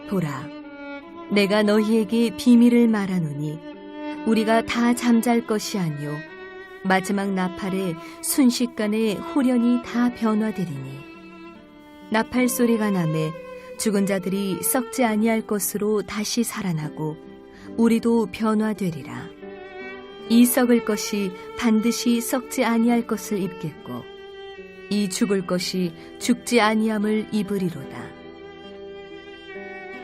보라, 내가 너희에게 비밀을 말하노니 우리가 다 잠잘 것이 아니요 마지막 나팔에 순식간에 홀연히 다 변화되리니 나팔 소리가 나매 죽은 자들이 썩지 아니할 것으로 다시 살아나고 우리도 변화되리라. 이 썩을 것이 반드시 썩지 아니할 것을 입겠고 이 죽을 것이 죽지 아니함을 입으리로다.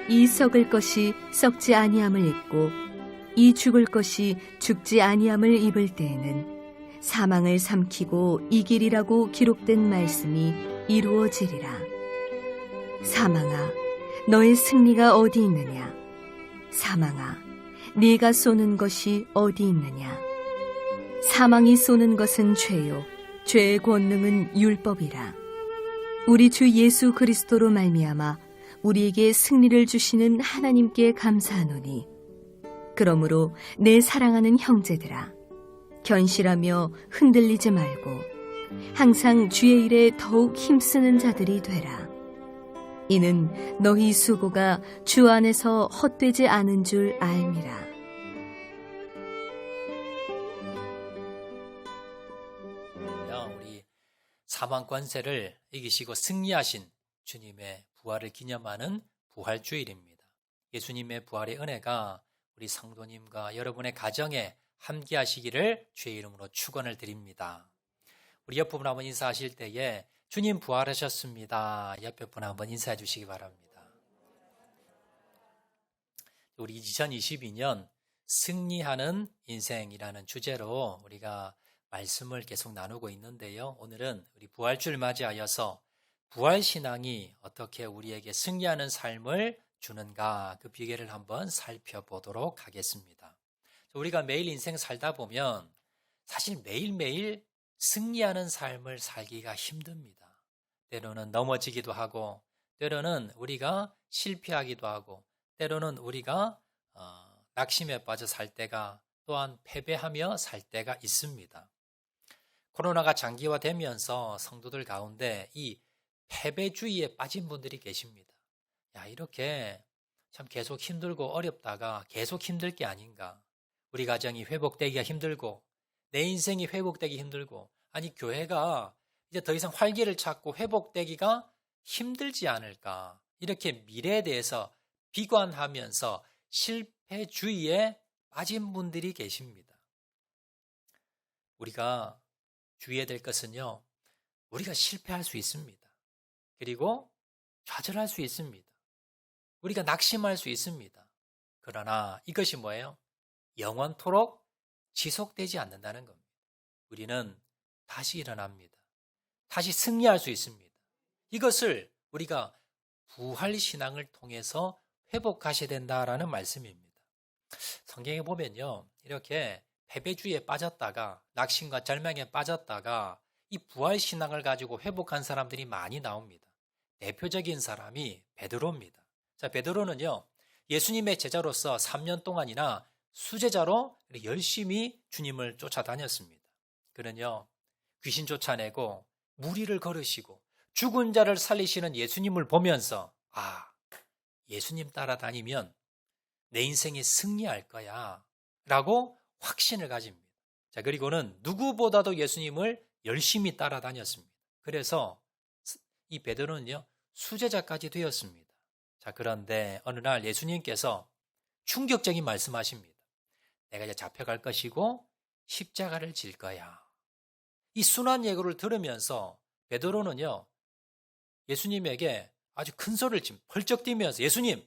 이 썩을 것이 썩지 아니함을 입고 이 죽을 것이 죽지 아니함을 입을 때에는 사망을 삼키고 이기리라고 기록된 말씀이 이루어지리라. 사망아, 너의 승리가 어디 있느냐? 사망아, 네가 쏘는 것이 어디 있느냐? 사망이 쏘는 것은 죄요, 죄의 권능은 율법이라. 우리 주 예수 그리스도로 말미암아 우리에게 승리를 주시는 하나님께 감사하노니, 그러므로 내 사랑하는 형제들아, 견실하며 흔들리지 말고 항상 주의 일에 더욱 힘쓰는 자들이 되라. 이는 너희 수고가 주 안에서 헛되지 않은 줄 알미라. 우리 사망 권세를 이기시고 승리하신 주님의 부활을 기념하는 부활주일입니다. 예수님의 부활의 은혜가 우리 성도님과 여러분의 가정에 함께 하시기를 주의 이름으로 축원을 드립니다. 우리 옆 분 한번 인사하실 때에 주님 부활하셨습니다. 옆에 분 한번 인사해 주시기 바랍니다. 우리 2022년 승리하는 인생이라는 주제로 우리가 말씀을 계속 나누고 있는데요. 오늘은 우리 부활주를 맞이하여서 부활신앙이 어떻게 우리에게 승리하는 삶을 주는가, 그 비결을 한번 살펴보도록 하겠습니다. 우리가 매일 인생 살다 보면 사실 매일매일 승리하는 삶을 살기가 힘듭니다. 때로는 넘어지기도 하고, 때로는 우리가 실패하기도 하고, 때로는 우리가 낙심에 빠져 살 때가, 또한 패배하며 살 때가 있습니다. 코로나가 장기화되면서 성도들 가운데 이 패배주의에 빠진 분들이 계십니다. 이렇게 참 계속 힘들고 어렵다가 계속 힘들 게 아닌가. 우리 가정이 회복되기가 힘들고, 내 인생이 회복되기 힘들고, 아니 교회가 이제 더 이상 활기를 찾고 회복되기가 힘들지 않을까. 이렇게 미래에 대해서 비관하면서 실패주의에 빠진 분들이 계십니다. 우리가 주의해야 될 것은요, 우리가 실패할 수 있습니다. 그리고 좌절할 수 있습니다. 우리가 낙심할 수 있습니다. 그러나 이것이 뭐예요? 영원토록 지속되지 않는다는 겁니다. 우리는 다시 일어납니다. 다시 승리할 수 있습니다. 이것을 우리가 부활신앙을 통해서 회복하셔야 된다라는 말씀입니다. 성경에 보면요, 이렇게 패배주의에 빠졌다가 낙심과 절망에 빠졌다가 이 부활신앙을 가지고 회복한 사람들이 많이 나옵니다. 대표적인 사람이 베드로입니다. 자, 베드로는요, 예수님의 제자로서 3년 동안이나 수제자로 열심히 주님을 쫓아다녔습니다. 그는요, 귀신 쫓아내고 무리를 걸으시고 죽은 자를 살리시는 예수님을 보면서 예수님 따라다니면 내 인생이 승리할 거야 라고 확신을 가집니다. 자, 그리고는 누구보다도 예수님을 열심히 따라다녔습니다. 그래서 이 베드로는요, 수제자까지 되었습니다. 자, 그런데 어느 날 예수님께서 충격적인 말씀하십니다. 내가 이제 잡혀갈 것이고 십자가를 질 거야. 이 순환 예고를 들으면서 베드로는요, 예수님에게 아주 큰 소리를 펄쩍 뛰면서, 예수님,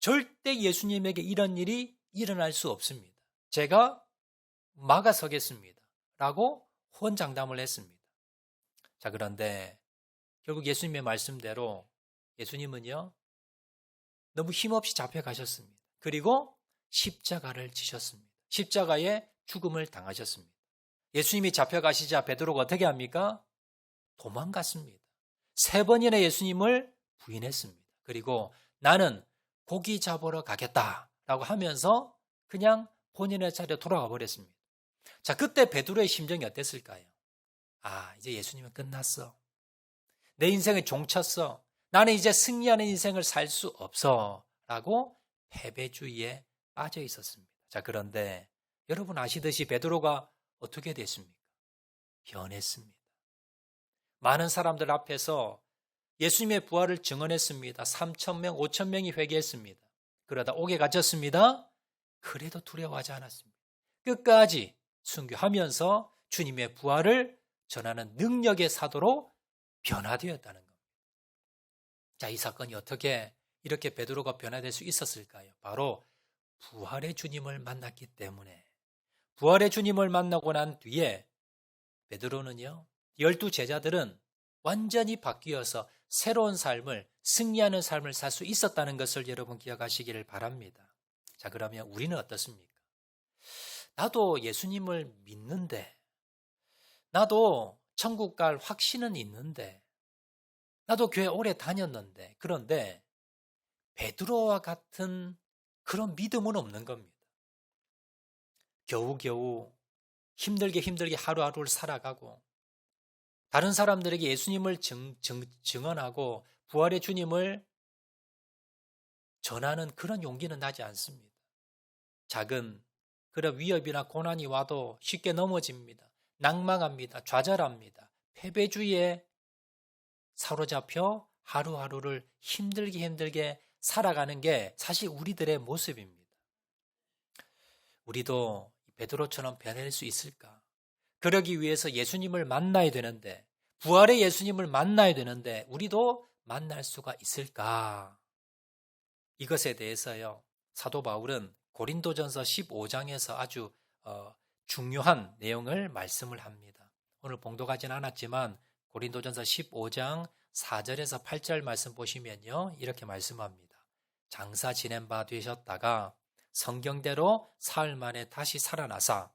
절대 예수님에게 이런 일이 일어날 수 없습니다. 제가 막아서겠습니다. 라고 호언장담을 했습니다. 자, 그런데 결국 예수님의 말씀대로 예수님은요, 너무 힘없이 잡혀가셨습니다. 그리고 십자가를 지셨습니다. 십자가에 죽음을 당하셨습니다. 예수님이 잡혀가시자 베드로가 어떻게 합니까? 도망갔습니다. 3번이나 예수님을 부인했습니다. 그리고 나는 고기 잡으러 가겠다라고 하면서 그냥 본인의 자리에 돌아가 버렸습니다. 자, 그때 베드로의 심정이 어땠을까요? 이제 예수님은 끝났어. 내 인생을 종쳤어. 나는 이제 승리하는 인생을 살 수 없어. 못하고 패배주의에 빠져 있었습니다. 자, 그런데 여러분 아시듯이 베드로가 어떻게 됐습니까? 변했습니다. 많은 사람들 앞에서 예수님의 부활을 증언했습니다. 3,000명, 5,000명이 회개했습니다. 그러다 옥에 갇혔습니다. 그래도 두려워하지 않았습니다. 끝까지 순교하면서 주님의 부활을 전하는 능력의 사도로 변화되었다는 겁니다. 자, 이 사건이 어떻게 이렇게 베드로가 변화될 수 있었을까요? 바로 부활의 주님을 만났기 때문에. 부활의 주님을 만나고 난 뒤에 베드로는요, 12 제자들은 완전히 바뀌어서 새로운 삶을, 승리하는 삶을 살 수 있었다는 것을 여러분 기억하시기를 바랍니다. 자, 그러면 우리는 어떻습니까? 나도 예수님을 믿는데, 나도 천국 갈 확신은 있는데, 나도 교회 오래 다녔는데, 그런데 베드로와 같은 그런 믿음은 없는 겁니다. 겨우겨우 힘들게 하루하루를 살아가고, 다른 사람들에게 예수님을 증언하고 부활의 주님을 전하는 그런 용기는 나지 않습니다. 작은 그런 위협이나 고난이 와도 쉽게 넘어집니다. 낭망합니다. 좌절합니다. 패배주의에 사로잡혀 하루하루를 힘들게 살아가는 게 사실 우리들의 모습입니다. 우리도 베드로처럼 변할 수 있을까? 그러기 위해서 예수님을 만나야 되는데, 부활의 예수님을 만나야 되는데 우리도 만날 수가 있을까? 이것에 대해서요, 사도 바울은 고린도전서 15장에서 아주 중요한 내용을 말씀을 합니다. 오늘 봉독하진 않았지만 고린도전서 15장 4절에서 8절 말씀 보시면요, 이렇게 말씀합니다. 장사 지낸 바 되셨다가 성경대로 사흘 만에 다시 살아나사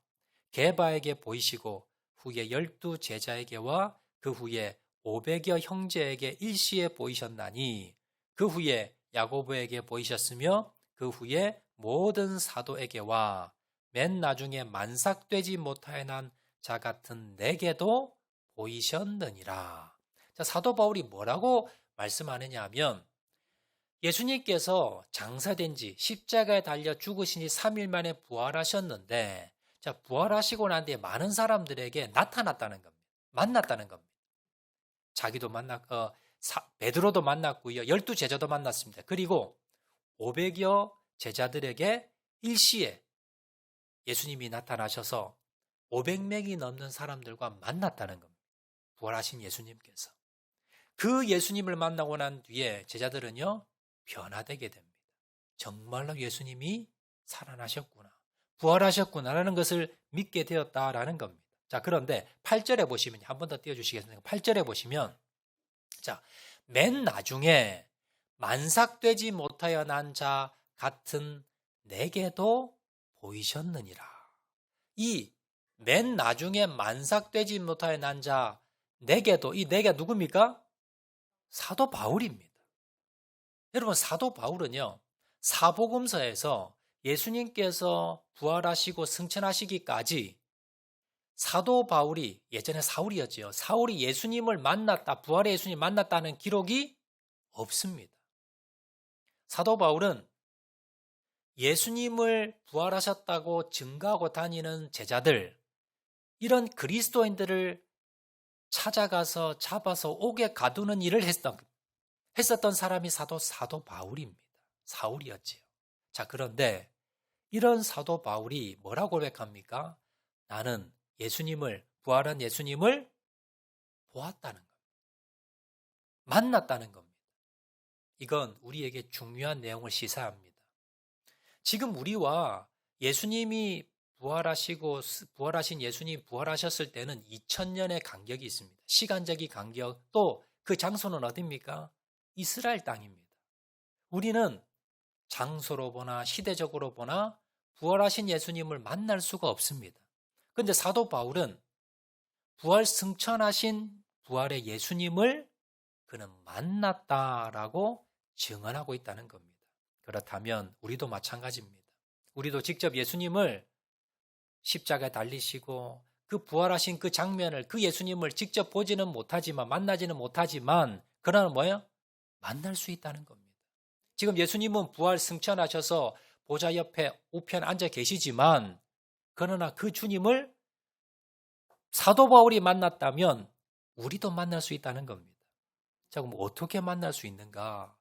게바에게 보이시고 후에 12 제자에게와 그 후에 500여 형제에게 일시에 보이셨나니 그 후에 야고보에게 보이셨으며 그 후에 모든 사도에게와 맨 나중에 만삭되지 못하여 난 자 같은 내게도 보이셨느니라. 자, 사도 바울이 뭐라고 말씀하느냐 하면, 예수님께서 장사된 지 십자가에 달려 죽으신 지 3일 만에 부활하셨는데, 자, 부활하시고 난 뒤에 많은 사람들에게 나타났다는 겁니다. 만났다는 겁니다. 자기도 베드로도 만났고요. 12 제자도 만났습니다. 그리고 500여 제자들에게 일시에 예수님이 나타나셔서 500명이 넘는 사람들과 만났다는 겁니다. 부활하신 예수님께서. 그 예수님을 만나고 난 뒤에 제자들은요, 변화되게 됩니다. 정말로 예수님이 살아나셨구나, 부활하셨구나라는 것을 믿게 되었다라는 겁니다. 자, 그런데 8절에 보시면, 한 번 더 띄워주시겠습니까? 8절에 보시면, 자, 맨 나중에 만삭되지 못하여 난 자 같은 내게도 보이셨느니라. 이 맨 나중에 만삭되지 못하여 난 자 내게도, 이 내가 누굽니까? 사도 바울입니다. 여러분, 사도 바울은요, 사복음서에서 예수님께서 부활하시고 승천하시기까지 사도 바울이, 예전에 사울이었죠. 사울이 예수님을 만났다, 부활의 예수님 만났다는 기록이 없습니다. 사도 바울은 예수님을 부활하셨다고 증거하고 다니는 제자들, 이런 그리스도인들을 찾아가서 잡아서 옥에 가두는 일을 했었던 사람이 사도 바울입니다. 사울이었지요. 자, 그런데 이런 사도 바울이 뭐라고 고백합니까? 나는 예수님을, 부활한 예수님을 보았다는 겁니다. 만났다는 겁니다. 이건 우리에게 중요한 내용을 시사합니다. 지금 우리와 예수님이 부활하신 예수님 부활하셨을 때는 2000년의 간격이 있습니다. 시간적인 간격, 또 그 장소는 어디입니까? 이스라엘 땅입니다. 우리는 장소로 보나 시대적으로 보나 부활하신 예수님을 만날 수가 없습니다. 그런데 사도 바울은 부활 승천하신 부활의 예수님을 그는 만났다라고 증언하고 있다는 겁니다. 그렇다면 우리도 마찬가지입니다. 우리도 직접 예수님을 십자가에 달리시고 그 부활하신 그 장면을, 그 예수님을 직접 보지는 못하지만, 만나지는 못하지만, 그러나 뭐예요? 만날 수 있다는 겁니다. 지금 예수님은 부활 승천하셔서 보좌 옆에 우편 앉아 계시지만 그러나 그 주님을 사도 바울이 만났다면 우리도 만날 수 있다는 겁니다. 자, 그럼 어떻게 만날 수 있는가?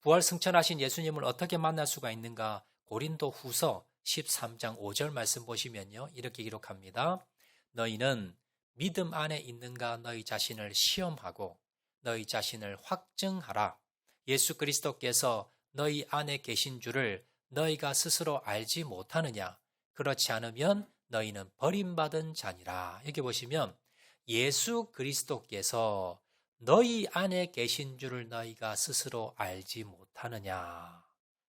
부활 승천하신 예수님을 어떻게 만날 수가 있는가? 고린도 후서 13장 5절 말씀 보시면요. 이렇게 기록합니다. 너희는 믿음 안에 있는가 너희 자신을 시험하고 너희 자신을 확증하라. 예수 그리스도께서 너희 안에 계신 줄을 너희가 스스로 알지 못하느냐? 그렇지 않으면 너희는 버림받은 자니라. 여기 보시면 예수 그리스도께서 너희 안에 계신 줄을 너희가 스스로 알지 못하느냐.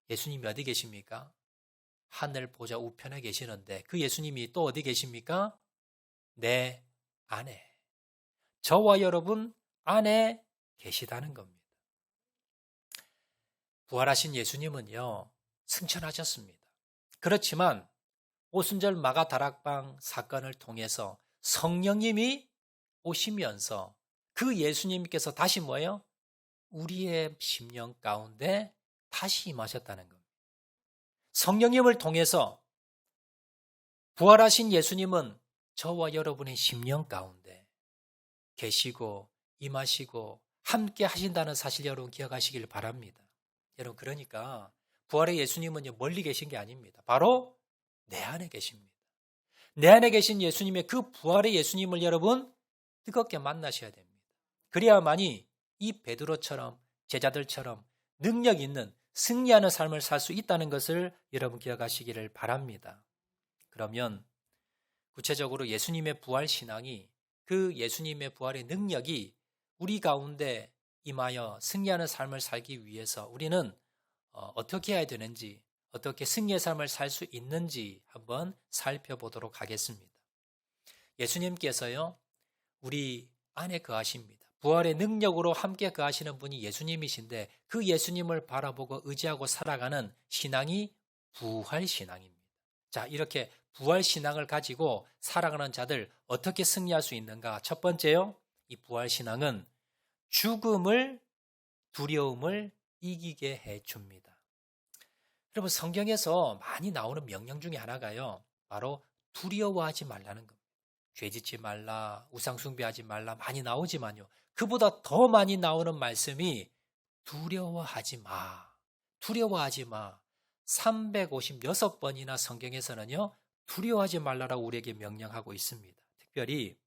예수님이 어디 계십니까? 하늘 보좌 우편에 계시는데 그 예수님이 또 어디 계십니까? 내 안에. 저와 여러분 안에 계시다는 겁니다. 부활하신 예수님은요, 승천하셨습니다. 그렇지만 오순절 마가다락방 사건을 통해서 성령님이 오시면서 그 예수님께서 다시 뭐예요? 우리의 심령 가운데 다시 임하셨다는 겁니다. 성령님을 통해서 부활하신 예수님은 저와 여러분의 심령 가운데 계시고 임하시고 함께 하신다는 사실 여러분 기억하시길 바랍니다. 여러분 그러니까 부활의 예수님은 멀리 계신 게 아닙니다. 바로 내 안에 계십니다. 내 안에 계신 예수님의 그 부활의 예수님을 여러분 뜨겁게 만나셔야 됩니다. 그래야만이 이 베드로처럼 제자들처럼 능력 있는 승리하는 삶을 살 수 있다는 것을 여러분 기억하시기를 바랍니다. 그러면 구체적으로 예수님의 부활 신앙이 그 예수님의 부활의 능력이 우리 가운데 임하여 승리하는 삶을 살기 위해서 우리는 어떻게 해야 되는지 어떻게 승리의 삶을 살 수 있는지 한번 살펴보도록 하겠습니다. 예수님께서요 우리 안에 거하십니다. 부활의 능력으로 함께 거하시는 분이 예수님이신데 그 예수님을 바라보고 의지하고 살아가는 신앙이 부활신앙입니다. 자, 이렇게 부활신앙을 가지고 살아가는 자들 어떻게 승리할 수 있는가? 첫 번째요, 이 부활신앙은 죽음을, 두려움을 이기게 해줍니다. 여러분 성경에서 많이 나오는 명령 중에 하나가요, 바로 두려워하지 말라는 겁니다. 죄 짓지 말라, 우상 숭배하지 말라 많이 나오지만요, 그보다 더 많이 나오는 말씀이 두려워하지 마, 두려워하지 마. 356번이나 성경에서는요 두려워하지 말라라고 우리에게 명령하고 있습니다. 특별히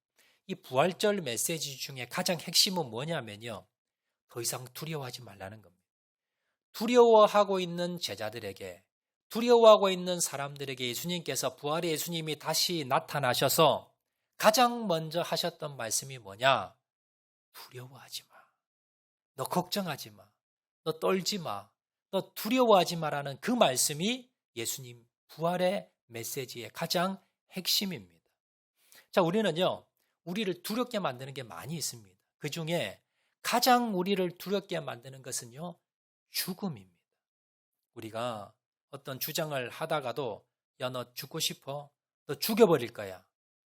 이 부활절 메시지 중에 가장 핵심은 뭐냐면요, 더 이상 두려워하지 말라는 겁니다. 두려워하고 있는 제자들에게, 두려워하고 있는 사람들에게 예수님께서, 부활의 예수님이 다시 나타나셔서 가장 먼저 하셨던 말씀이 뭐냐? 두려워하지 마. 너 걱정하지 마. 너 떨지 마. 너 두려워하지 마라는 그 말씀이 예수님 부활의 메시지의 가장 핵심입니다. 자, 우리는요, 우리를 두렵게 만드는 게 많이 있습니다. 그 중에 가장 우리를 두렵게 만드는 것은요, 죽음입니다. 우리가 어떤 주장을 하다가도 야, 너 죽고 싶어? 너 죽여버릴 거야.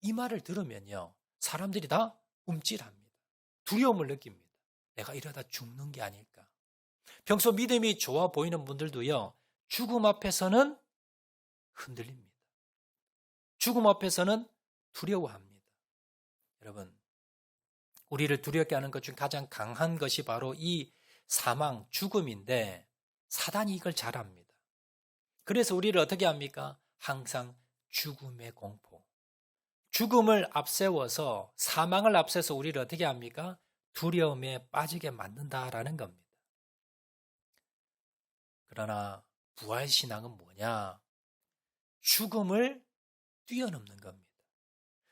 이 말을 들으면요, 사람들이 다 움찔합니다. 두려움을 느낍니다. 내가 이러다 죽는 게 아닐까. 평소 믿음이 좋아 보이는 분들도요, 죽음 앞에서는 흔들립니다. 죽음 앞에서는 두려워합니다. 여러분, 우리를 두렵게 하는 것 중 가장 강한 것이 바로 이 사망, 죽음인데 사단이 이걸 잘 압니다. 그래서 우리를 어떻게 합니까? 항상 죽음의 공포, 죽음을 앞세워서, 사망을 앞세워서 우리를 어떻게 합니까? 두려움에 빠지게 만든다라는 겁니다. 그러나 부활신앙은 뭐냐? 죽음을 뛰어넘는 겁니다.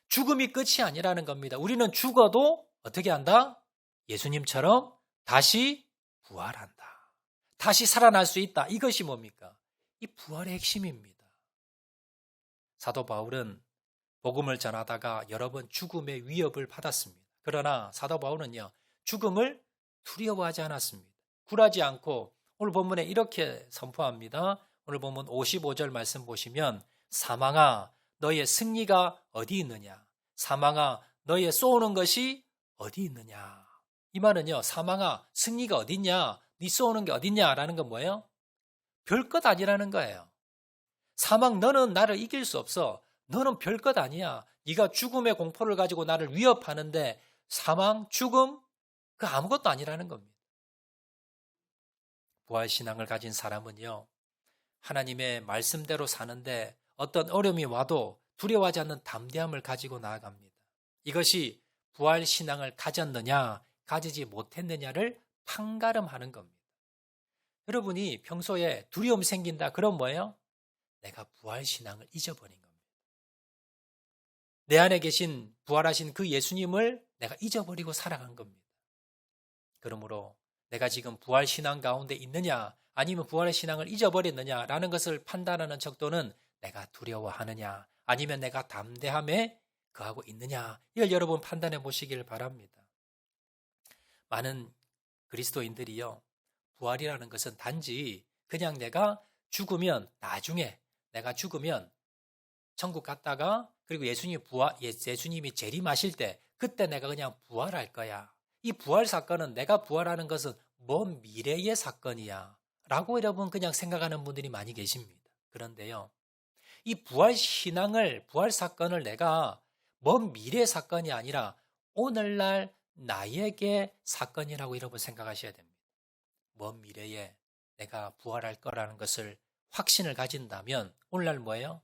죽음이 끝이 아니라는 겁니다. 우리는 죽어도 어떻게 한다? 예수님처럼 다시 부활한다. 다시 살아날 수 있다. 이것이 뭡니까? 이 부활의 핵심입니다. 사도 바울은 복음을 전하다가 여러 번 죽음의 위협을 받았습니다. 그러나 사도 바울은요, 죽음을 두려워하지 않았습니다. 굴하지 않고 오늘 본문에 이렇게 선포합니다. 오늘 본문 55절 말씀 보시면, 사망아 너의 승리가 어디 있느냐? 사망아 너의 쏘는 것이 어디 있느냐? 이 말은요, 사망아 승리가 어디 있냐? 네 쏘는 게 어딨냐라는 건 뭐예요? 별것 아니라는 거예요. 사망, 너는 나를 이길 수 없어. 너는 별것 아니야. 네가 죽음의 공포를 가지고 나를 위협하는데 사망, 죽음, 그 아무것도 아니라는 겁니다. 부활신앙을 가진 사람은요, 하나님의 말씀대로 사는데 어떤 어려움이 와도 두려워하지 않는 담대함을 가지고 나아갑니다. 이것이 부활신앙을 가졌느냐, 가지지 못했느냐를 판가름하는 겁니다. 여러분이 평소에 두려움 생긴다, 그럼 뭐예요? 내가 부활신앙을 잊어버린 겁니다. 내 안에 계신 부활하신 그 예수님을 내가 잊어버리고 살아간 겁니다. 그러므로 내가 지금 부활신앙 가운데 있느냐, 아니면 부활의 신앙을 잊어버렸느냐라는 것을 판단하는 척도는 내가 두려워하느냐, 아니면 내가 담대함에 거하고 있느냐, 이걸 여러분 판단해 보시길 바랍니다. 많은 그리스도인들이요, 부활이라는 것은 단지 그냥 내가 죽으면, 나중에 내가 죽으면 천국 갔다가, 그리고 예수님이 재림하실 때 그때 내가 그냥 부활할 거야. 이 부활 사건은, 내가 부활하는 것은 먼 미래의 사건이야 라고 여러분 그냥 생각하는 분들이 많이 계십니다. 그런데요, 이 부활 사건을 내가 먼 미래의 사건이 아니라 오늘날 나에게 사건이라고 여러분 생각하셔야 됩니다. 먼 미래에 내가 부활할 거라는 것을 확신을 가진다면 오늘날 뭐예요?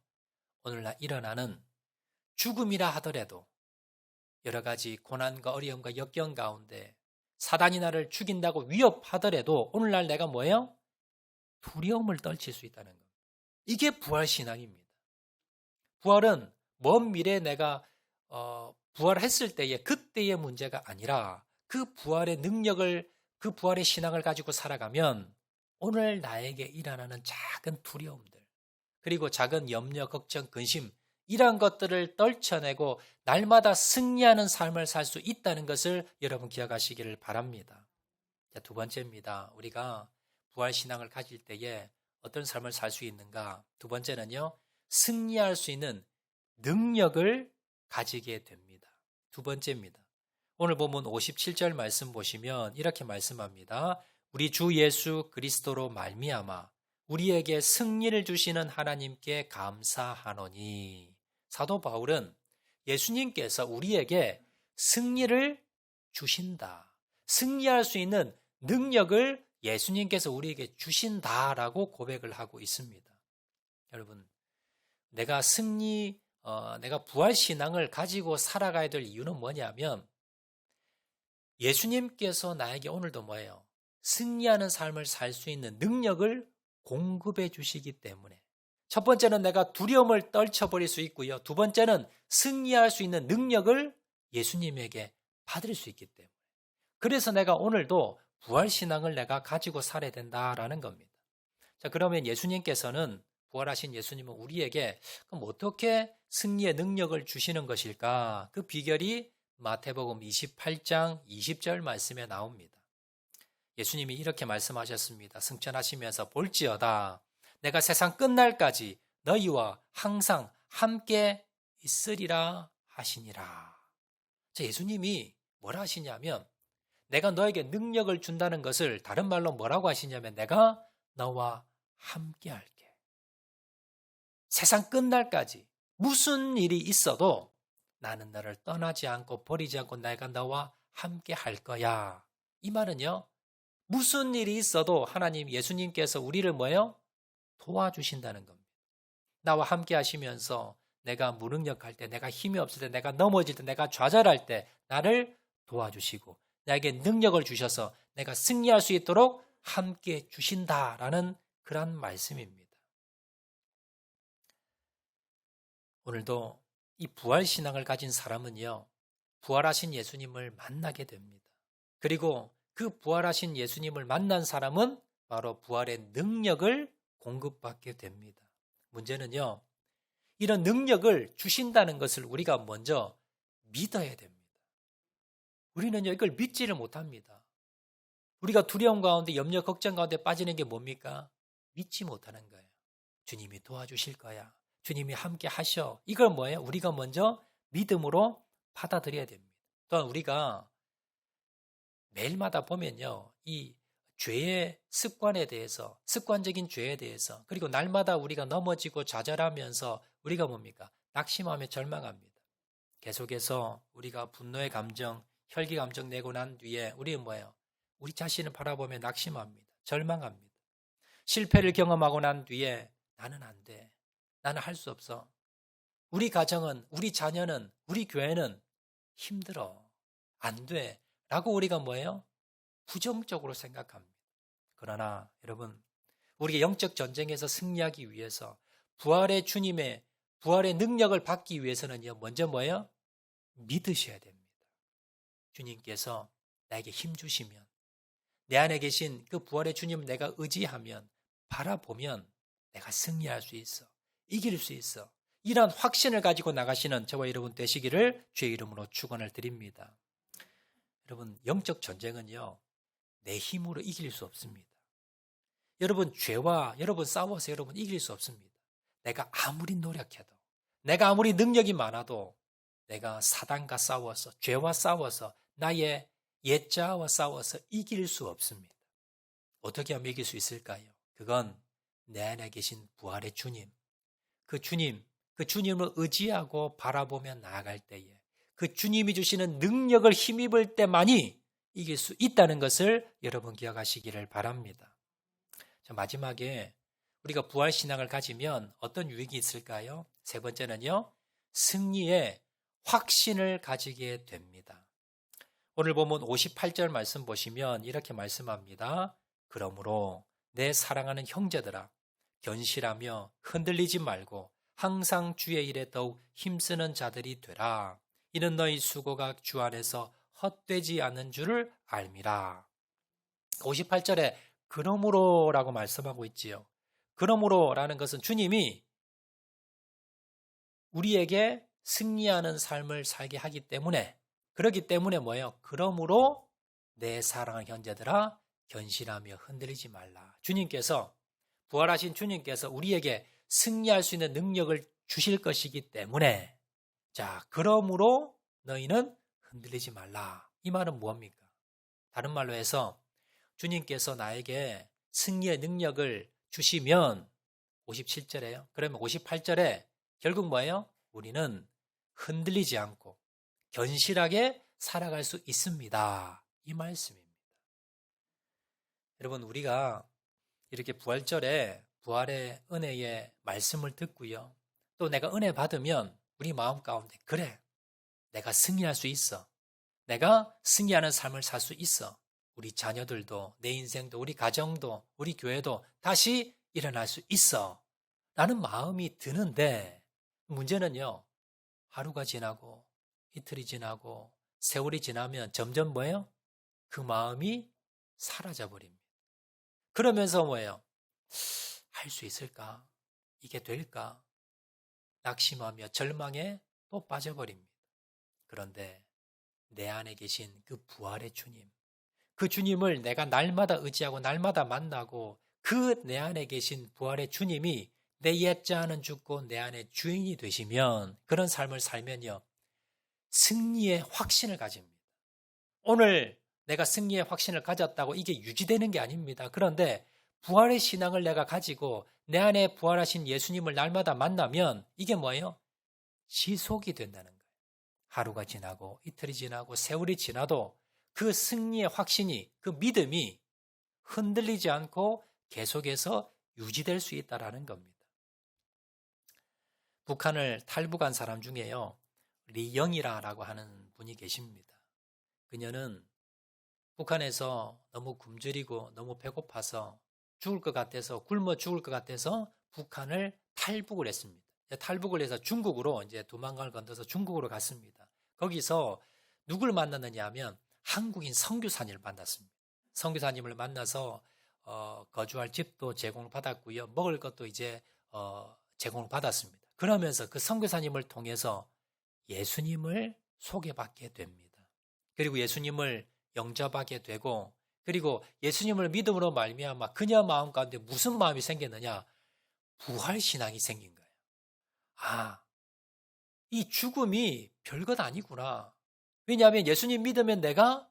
오늘날 일어나는 죽음이라 하더라도, 여러 가지 고난과 어려움과 역경 가운데 사단이 나를 죽인다고 위협하더라도 오늘날 내가 뭐예요? 두려움을 떨칠 수 있다는 겁니다. 이게 부활신앙입니다. 부활은 먼 미래에 내가 부활했을 때의 그때의 문제가 아니라 그 부활의 능력을, 그 부활의 신앙을 가지고 살아가면 오늘 나에게 일어나는 작은 두려움들, 그리고 작은 염려, 걱정, 근심, 이러한 것들을 떨쳐내고 날마다 승리하는 삶을 살 수 있다는 것을 여러분 기억하시기를 바랍니다. 자, 두 번째입니다. 우리가 부활신앙을 가질 때에 어떤 삶을 살 수 있는가? 두 번째는요, 승리할 수 있는 능력을 가지게 됩니다. 두 번째입니다. 오늘 본문 57절 말씀 보시면 이렇게 말씀합니다. 우리 주 예수 그리스도로 말미암아 우리에게 승리를 주시는 하나님께 감사하노니. 사도 바울은 예수님께서 우리에게 승리를 주신다, 승리할 수 있는 능력을 예수님께서 우리에게 주신다라고 고백을 하고 있습니다. 여러분, 내가 부활신앙을 가지고 살아가야 될 이유는 뭐냐면, 예수님께서 나에게 오늘도 뭐예요? 승리하는 삶을 살 수 있는 능력을 공급해 주시기 때문에. 첫 번째는 내가 두려움을 떨쳐버릴 수 있고요. 두 번째는 승리할 수 있는 능력을 예수님에게 받을 수 있기 때문에. 그래서 내가 오늘도 부활신앙을 내가 가지고 살아야 된다라는 겁니다. 자, 그러면 예수님께서는, 부활하신 예수님은 우리에게 그럼 어떻게 승리의 능력을 주시는 것일까? 그 비결이 마태복음 28장 20절 말씀에 나옵니다. 예수님이 이렇게 말씀하셨습니다. 승천하시면서 볼지어다 내가 세상 끝날까지 너희와 항상 함께 있으리라 하시니라. 자, 예수님이 뭐라 하시냐면, 내가 너에게 능력을 준다는 것을 다른 말로 뭐라고 하시냐면, 내가 너와 함께 할게. 세상 끝날까지 무슨 일이 있어도 나는 너를 떠나지 않고 버리지 않고 내가 너와 함께 할 거야. 이 말은요, 무슨 일이 있어도 하나님, 예수님께서 우리를 뭐예요? 도와주신다는 겁니다. 나와 함께 하시면서 내가 무능력할 때, 내가 힘이 없을 때, 내가 넘어질 때, 내가 좌절할 때 나를 도와주시고 나에게 능력을 주셔서 내가 승리할 수 있도록 함께 주신다라는 그런 말씀입니다. 오늘도 이 부활신앙을 가진 사람은요, 부활하신 예수님을 만나게 됩니다. 그리고 그 부활하신 예수님을 만난 사람은 바로 부활의 능력을 공급받게 됩니다. 문제는요, 이런 능력을 주신다는 것을 우리가 먼저 믿어야 됩니다. 우리는요, 이걸 믿지를 못합니다. 우리가 두려움 가운데, 염려, 걱정 가운데 빠지는 게 뭡니까? 믿지 못하는 거예요. 주님이 도와주실 거야. 주님이 함께 하셔. 이걸 뭐예요? 우리가 먼저 믿음으로 받아들여야 됩니다. 또한 우리가 매일마다 보면요, 이 죄의 습관에 대해서, 습관적인 죄에 대해서, 그리고 날마다 우리가 넘어지고 좌절하면서 우리가 뭡니까? 낙심하며 절망합니다. 계속해서 우리가 분노의 감정, 혈기 감정 내고 난 뒤에 우리는 뭐예요? 우리 자신을 바라보며 낙심합니다. 절망합니다. 실패를 경험하고 난 뒤에 나는 안 돼. 나는 할 수 없어. 우리 가정은, 우리 자녀는, 우리 교회는 힘들어. 안 돼. 라고 우리가 뭐예요? 부정적으로 생각합니다. 그러나 여러분, 우리가 영적 전쟁에서 승리하기 위해서 부활의 주님의 부활의 능력을 받기 위해서는요, 먼저 뭐예요? 믿으셔야 됩니다. 주님께서 나에게 힘 주시면, 내 안에 계신 그 부활의 주님을 내가 의지하면, 바라보면 내가 승리할 수 있어. 이길 수 있어. 이런 확신을 가지고 나가시는 저와 여러분 되시기를 주의 이름으로 축원을 드립니다. 여러분, 영적 전쟁은요, 내 힘으로 이길 수 없습니다. 여러분, 죄와 여러분 싸워서 여러분 이길 수 없습니다. 내가 아무리 노력해도, 내가 아무리 능력이 많아도, 내가 사단과 싸워서, 죄와 싸워서, 나의 옛자와 싸워서 이길 수 없습니다. 어떻게 하면 이길 수 있을까요? 그건 내 안에 계신 부활의 주님, 그 주님을 의지하고 바라보며 나아갈 때에 그 주님이 주시는 능력을 힘입을 때만이 이길 수 있다는 것을 여러분 기억하시기를 바랍니다. 자, 마지막에 우리가 부활신앙을 가지면 어떤 유익이 있을까요? 세 번째는요, 승리의 확신을 가지게 됩니다. 오늘 보면 58절 말씀 보시면 이렇게 말씀합니다. 그러므로 내 사랑하는 형제들아, 견실하며 흔들리지 말고 항상 주의 일에 더욱 힘쓰는 자들이 되라. 이는 너희 수고가 주 안에서 헛되지 않은 줄을 알미라. 58절에 그러므로라고 말씀하고 있지요. 그러므로라는 것은 주님이 우리에게 승리하는 삶을 살게 하기 때문에, 그렇기 때문에 뭐예요? 그러므로 내 사랑하는 형제들아, 견실하며 흔들리지 말라. 주님께서, 부활하신 주님께서 우리에게 승리할 수 있는 능력을 주실 것이기 때문에, 자, 그러므로 너희는 흔들리지 말라. 이 말은 무엇입니까? 다른 말로 해서 주님께서 나에게 승리의 능력을 주시면 57절에요. 그러면 58절에 결국 뭐예요? 우리는 흔들리지 않고 견실하게 살아갈 수 있습니다. 이 말씀입니다. 여러분, 우리가 이렇게 부활절에 부활의 은혜의 말씀을 듣고요, 또 내가 은혜 받으면 우리 마음 가운데, 그래, 내가 승리할 수 있어. 내가 승리하는 삶을 살 수 있어. 우리 자녀들도, 내 인생도, 우리 가정도, 우리 교회도 다시 일어날 수 있어. 라는 마음이 드는데, 문제는요, 하루가 지나고 이틀이 지나고 세월이 지나면 점점 뭐예요? 그 마음이 사라져 버립니다. 그러면서 뭐예요? 할 수 있을까? 이게 될까? 낙심하며 절망에 또 빠져버립니다. 그런데 내 안에 계신 그 부활의 주님, 그 주님을 내가 날마다 의지하고 날마다 만나고 그 내 안에 계신 부활의 주님이 내 옛자는 죽고 내 안에 주인이 되시면, 그런 삶을 살면요, 승리의 확신을 가집니다. 오늘 내가 승리의 확신을 가졌다고 이게 유지되는 게 아닙니다. 그런데 부활의 신앙을 내가 가지고 내 안에 부활하신 예수님을 날마다 만나면 이게 뭐예요? 지속이 된다는 거예요. 하루가 지나고 이틀이 지나고 세월이 지나도 그 승리의 확신이, 그 믿음이 흔들리지 않고 계속해서 유지될 수 있다는 겁니다. 북한을 탈북한 사람 중에요, 리영이라고 하는 분이 계십니다. 그녀는 북한에서 너무 굶주리고 너무 배고파서 죽을 것 같아서, 굶어 죽을 것 같아서 북한을 탈북을 했습니다. 탈북을 해서 중국으로 이제 도망갈 건너서 중국으로 갔습니다. 거기서 누굴 만났느냐 하면 한국인 선교사님을 만났습니다. 선교사님을 만나서 거주할 집도 제공을 받았고요, 먹을 것도 이제 제공을 받았습니다. 그러면서 그 선교사님을 통해서 예수님을 소개받게 됩니다. 그리고 예수님을 영접하게 되고, 그리고 예수님을 믿음으로 말미암아 그녀 마음 가운데 무슨 마음이 생겼느냐? 부활신앙이 생긴 거예요. 아, 이 죽음이 별것 아니구나. 왜냐하면 예수님 믿으면 내가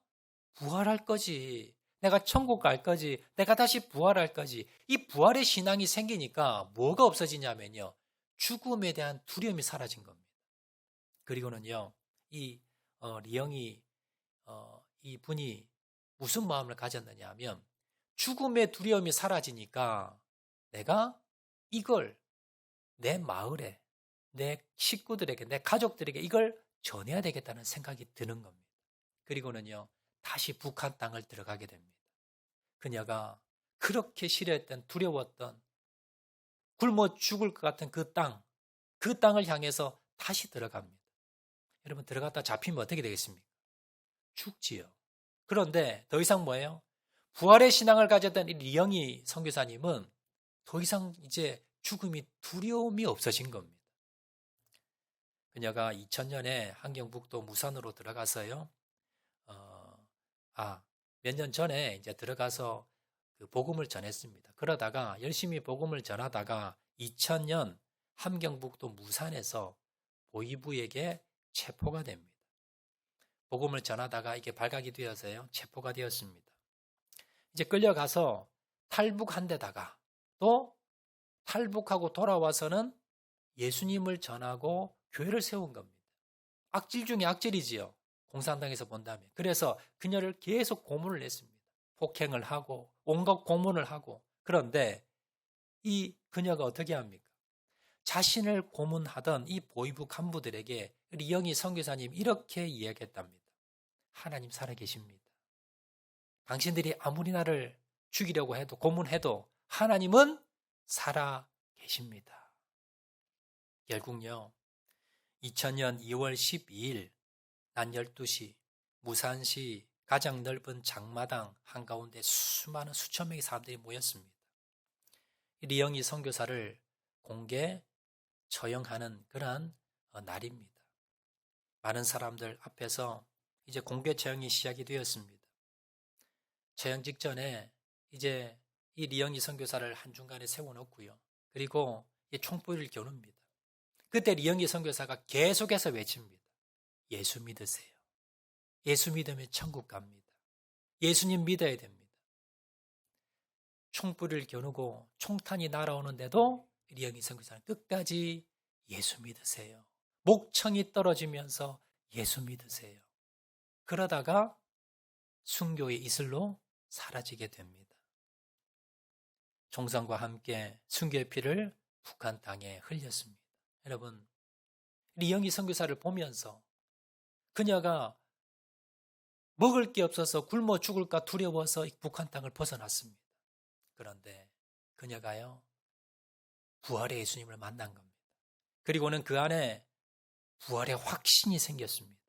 부활할 거지. 내가 천국 갈 거지, 내가 다시 부활할 거지. 이 부활의 신앙이 생기니까 뭐가 없어지냐면요, 죽음에 대한 두려움이 사라진 겁니다. 그리고는요, 이 리영이 이 분이 무슨 마음을 가졌느냐 하면, 죽음의 두려움이 사라지니까 내가 이걸 내 마을에, 내 식구들에게, 내 가족들에게 이걸 전해야 되겠다는 생각이 드는 겁니다. 그리고는요, 다시 북한 땅을 들어가게 됩니다. 그녀가 그렇게 싫어했던, 두려웠던, 굶어 죽을 것 같은 그 땅을 향해서 다시 들어갑니다. 여러분, 들어갔다 잡히면 어떻게 되겠습니까? 죽지요. 그런데 더 이상 뭐예요? 부활의 신앙을 가졌던 이 리영이 선교사님은 더 이상 이제 죽음이 두려움이 없어진 겁니다. 그녀가 2000년에 함경북도 무산으로 들어가서요. 몇 년 전에 이제 들어가서 그 복음을 전했습니다. 그러다가 열심히 복음을 전하다가 2000년 함경북도 무산에서 보위부에게 체포가 됩니다. 복음을 전하다가 이게 발각이 되어서요, 체포가 되었습니다. 이제 끌려가서 탈북한 데다가 또 탈북하고 돌아와서는 예수님을 전하고 교회를 세운 겁니다. 악질 중에 악질이지요. 공산당에서 본다면. 그래서 그녀를 계속 고문을 했습니다. 폭행을 하고 온갖 고문을 하고. 그런데 이 그녀가 어떻게 합니까? 자신을 고문하던 이 보위부 간부들에게 리영이 선교사님 이렇게 이야기했답니다. 하나님 살아계십니다. 당신들이 아무리 나를 죽이려고 해도, 고문해도 하나님은 살아계십니다. 결국요, 2000년 2월 12일 낮 12시 무산시 가장 넓은 장마당 한가운데 수많은 수천 명의 사람들이 모였습니다. 리영이 선교사를 공개 처형하는 그러한 날입니다. 많은 사람들 앞에서 이제 공개 처형이 시작이 되었습니다. 처형 직전에 이제 이 리영이 선교사를 한중간에 세워놓고요. 그리고 총불을 겨눕니다. 그때 리영이 선교사가 계속해서 외칩니다. 예수 믿으세요. 예수 믿으면 천국 갑니다. 예수님 믿어야 됩니다. 총불을 겨누고 총탄이 날아오는데도 리영이 선교사는 끝까지 예수 믿으세요. 목청이 떨어지면서 예수 믿으세요. 그러다가 순교의 이슬로 사라지게 됩니다. 총성과 함께 순교의 피를 북한 땅에 흘렸습니다. 여러분, 리영이 선교사를 보면서 그녀가 먹을 게 없어서 굶어 죽을까 두려워서 북한 땅을 벗어났습니다. 그런데 그녀가요, 부활의 예수님을 만난 겁니다. 그리고는 그 안에 부활의 확신이 생겼습니다.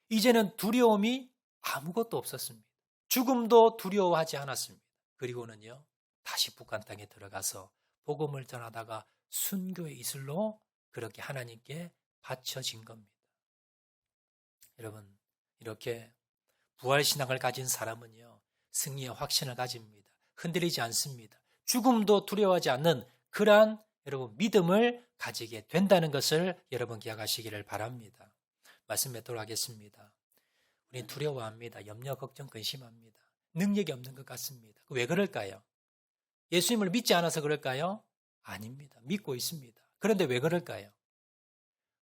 이제는 두려움이 아무것도 없었습니다. 죽음도 두려워하지 않았습니다. 그리고는요, 다시 북한 땅에 들어가서 복음을 전하다가 순교의 이슬로 그렇게 하나님께 바쳐진 겁니다. 여러분, 이렇게 부활신앙을 가진 사람은요, 승리의 확신을 가집니다. 흔들리지 않습니다. 죽음도 두려워하지 않는 그러한 여러분 믿음을 가지게 된다는 것을 여러분 기억하시기를 바랍니다. 말씀 맺도록 하겠습니다. 우리는 두려워합니다. 염려, 걱정, 근심합니다. 능력이 없는 것 같습니다. 왜 그럴까요? 예수님을 믿지 않아서 그럴까요? 아닙니다. 믿고 있습니다. 그런데 왜 그럴까요?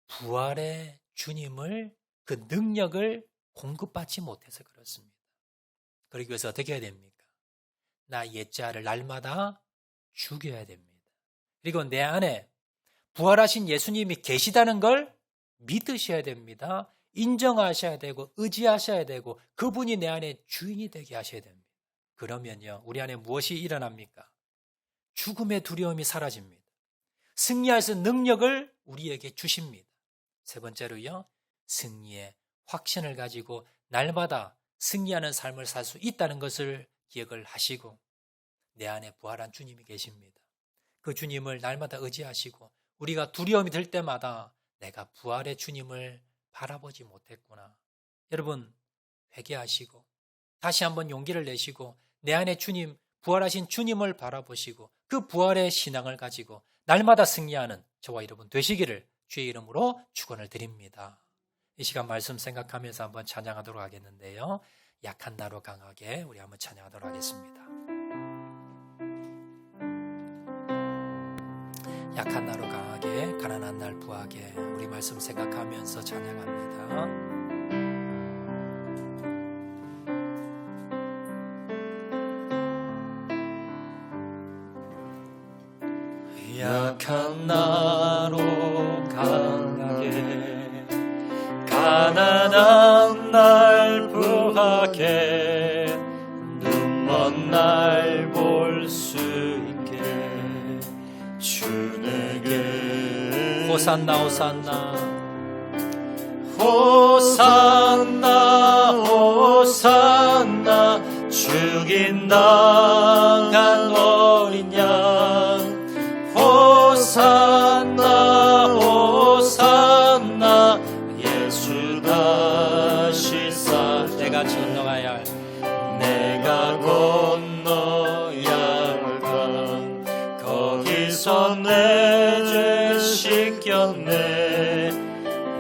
부활의 주님을, 그 능력을 공급받지 못해서 그렇습니다. 그러기 위해서 어떻게 해야 됩니까? 나 옛자를 날마다 죽여야 됩니다. 그리고 내 안에 부활하신 예수님이 계시다는 걸 믿으셔야 됩니다. 인정하셔야 되고 의지하셔야 되고 그분이 내 안에 주인이 되게 하셔야 됩니다. 그러면요, 우리 안에 무엇이 일어납니까? 죽음의 두려움이 사라집니다. 승리할 수 있는 능력을 우리에게 주십니다. 세 번째로요, 승리의 확신을 가지고 날마다 승리하는 삶을 살 수 있다는 것을 기억을 하시고 내 안에 부활한 주님이 계십니다. 그 주님을 날마다 의지하시고 우리가 두려움이 들 때마다 내가 부활의 주님을 바라보지 못했구나. 여러분, 회개하시고 다시 한번 용기를 내시고 내 안에 주님, 부활하신 주님을 바라보시고 그 부활의 신앙을 가지고 날마다 승리하는 저와 여러분 되시기를 주의 이름으로 축원을 드립니다. 이 시간 말씀 생각하면서 한번 찬양하도록 하겠는데요. 약한 나로 강하게 우리 한번 찬양하도록 하겠습니다. 약한 나로 강하게, 가난한 날 부하게, 우리 말씀 생각하면서 찬양합니다. 약한 나로 강하게, 가난한 날 부하게, 눈먼 날 볼 수 있게 주에게 호산나 호산나 호산나 호산나 죽인 당한 어린 양 호산나 호산나 예수 다시 사 내가 건너가야 할 내가 건너야 할 강 거기서 내 죄 씻겼네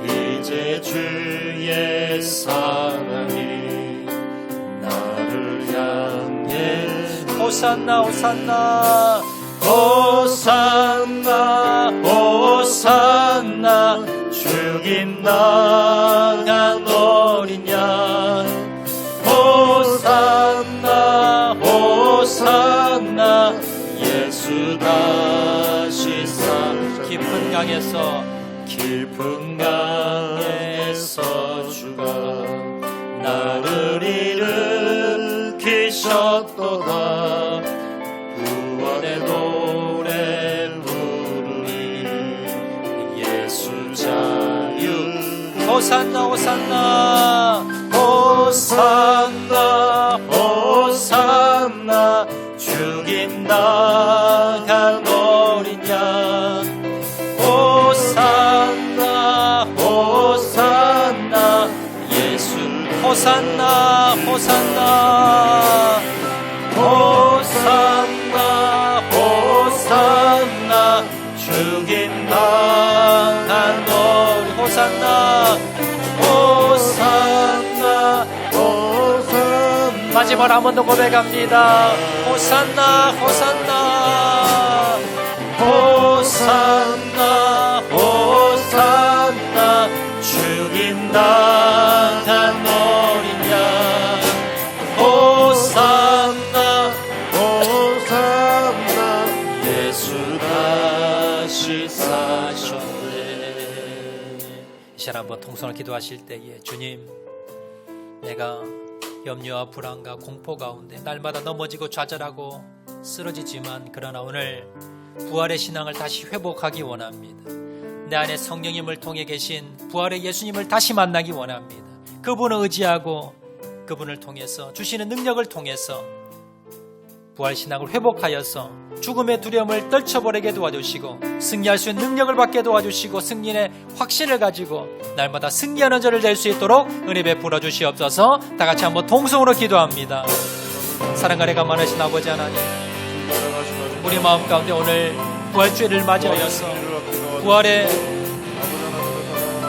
이제 주의 사랑이 나를 향해 호산나 호산나 호산나 호산나 죽인 당한 어린 양 호산나 호산나 예수 다시 사 깊은 강에서 주가 나를 일으키셨도다 구원의 노래 부르리 예수 자유 호산나 호산나 호산나 호산나 죽임 당한 어린 양 호산나 호산나 예수 호산나 호산나 호산나 호산나 죽임 당한 어린 호산나 호산나 호산나 마지막으로 한 번 더 고백합니다. 호산나 호산나 호산나 호산나 죽임 당한 어린 양 호산나 호산나 예수 다시 사셨네. 이 시간 한번 통성을 기도하실 때에 주님 내가 염려와 불안과 공포 가운데 날마다 넘어지고 좌절하고 쓰러지지만 그러나 오늘 부활의 신앙을 다시 회복하기 원합니다. 내 안에 성령님을 통해 계신 부활의 예수님을 다시 만나기 원합니다. 그분을 의지하고 그분을 통해서 주시는 능력을 통해서 부활 신앙을 회복하여서 죽음의 두려움을 떨쳐버리게 도와주시고 승리할 수 있는 능력을 받게 도와주시고 승리의 확신을 가지고 날마다 승리하는 저를 될 수 있도록 은혜 베풀어 주시옵소서. 다 같이 한번 통성으로 기도합니다. 사랑과 은혜가 많으신 아버지 하나님, 우리 마음 가운데 오늘 부활주일을 맞이하여서 부활의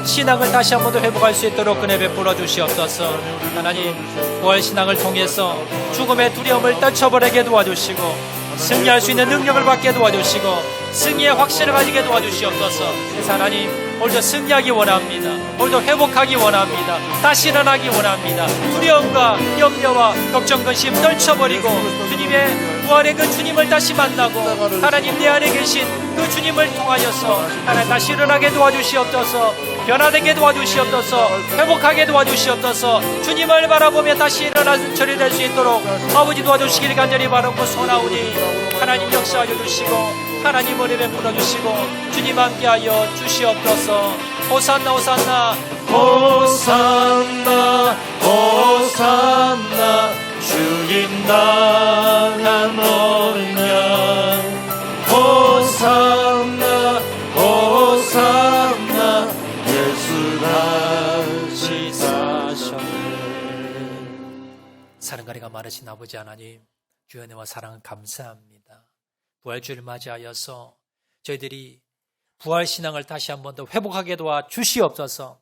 신앙을 다시 한 번 더 회복할 수 있도록 은혜 베풀어 주시옵소서. 하나님 부활 신앙을 통해서 죽음의 두려움을 떨쳐버리게 도와주시고 승리할 수 있는 능력을 받게 도와주시고 승리의 확신을 가지게 도와주시옵소서. 그래서 하나님 오늘도 승리하기 원합니다. 오늘도 회복하기 원합니다. 다시 일어나기 원합니다. 두려움과 염려와 걱정 근심 떨쳐버리고 주님의 부활의 그 주님을 다시 만나고 하나님 내 안에 계신 그 주님을 통하여서 하나님 다시 일어나게 도와주시옵소서. 변화되게 도와주시옵소서. 회복하게 도와주시옵소서. 주님을 바라보며 다시 일어나는 절이 될 수 있도록 아버지 도와주시길 간절히 바라고 소나오니 하나님 역사하여 주시고 하나님 은혜 베풀어 주시고 주님 함께하여 주시옵소서. 호산나 호산나 호산나 호산나 죽임 당한 어린 양 호산나 호산나 예수 다시 사셨네. 사랑과 은혜가 많으신 아버지 하나님, 주의 은혜와 사랑 감사합니다. 부활주일을 맞이하여서 저희들이 부활신앙을 다시 한 번 더 회복하게 도와 주시옵소서.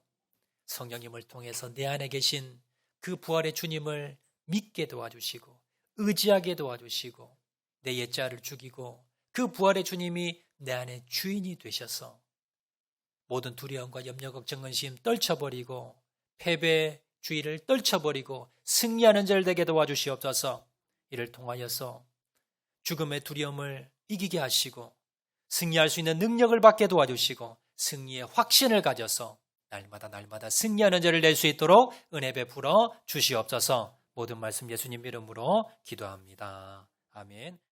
성령님을 통해서 내 안에 계신 그 부활의 주님을 믿게 도와주시고 의지하게 도와주시고 내 옛자를 죽이고 그 부활의 주님이 내 안에 주인이 되셔서 모든 두려움과 염려, 걱정, 근심 떨쳐버리고 패배주의를 떨쳐버리고 승리하는 자를 되게 도와주시옵소서. 이를 통하여서 죽음의 두려움을 이기게 하시고 승리할 수 있는 능력을 받게 도와주시고 승리의 확신을 가져서 날마다 승리하는 자를 낼 수 있도록 은혜 베풀어 주시옵소서. 모든 말씀 예수님 이름으로 기도합니다. 아멘.